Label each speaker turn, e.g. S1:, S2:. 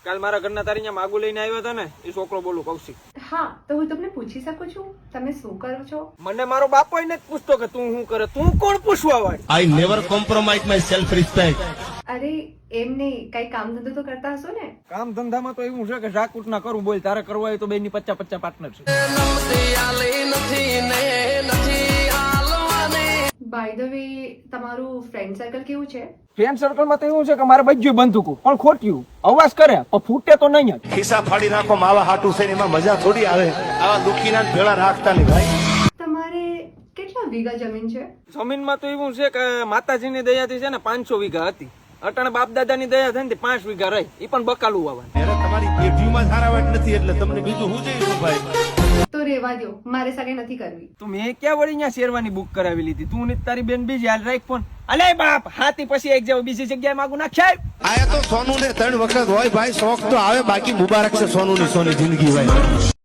S1: કાલ મારા ઘરના તારી અહીંયા માગું લઈને આવ્યો હતો ને એ છોકરો બોલું કૌશિક.
S2: હા, તો હું તમને પૂછી શકું છું તમે શું કરો છો?
S1: મને મારો બાપો નથી પૂછતો કે તું શું કરે. તું કોણ પૂછવા વાળી?
S3: I never compromise my self-respect.
S2: અરે એમ નહીં, કઈ કામ ધંધો તો કરતા હશો ને?
S1: કામ ધંધામાં તો એવું છે કે શાકુટ ના કરું. બોલ, તારે કરવા હોય તો બેની 50-50 પાર્ટનર છે.
S2: બાય ધ વે, તમારું ફ્રેન્ડ સર્કલ કેવું છે?
S1: ફ્રેન્ડ સર્કલમાં તો એવું છે કે મારે બધું બંધુકું પણ ખોટ્યું અવાજ કરે પણ ફૂટે તો નહીં જ.
S3: ખિસ્સા ફાડી નાખો માવા હાટું છે એમાં મજા થોડી આવે. આવા દુખીના ભેળા રાખતા નહીં ભાઈ.
S2: તમારે કેટલા વીઘા જમીન છે?
S1: જમીનમાં તો એવું છે કે માતાજીની દયાથી છે ને 500 વીઘા હતી. અટાણે બાપ દાદાની દયા થઈ ને 5 વીઘા રહી. એ પણ બકાલું વાવવાનું.
S3: તમારી પેઢીમાં સારા વાત નથી એટલે તમને બીજું શું જોઈશું ભાઈ?
S2: તો રેવા દો, મારે સાથે નથી કરવી.
S1: તો મેં ક્યાં વળી અહીંયા શેરવાની બુક કરાવી લીધી. તું ને તારી બેન બીજી હાલ રાખ ફોન. અલે બાપ, હાથી પછી એક જાવ બીજી જગ્યાએ માગું નાખ્યા.
S3: આયા તો સોનું ને 3 વખત હોય ભાઈ. શોખ તો આવે, બાકી મુબારક છે સોનું ની સોની જિંદગી ભાઈ.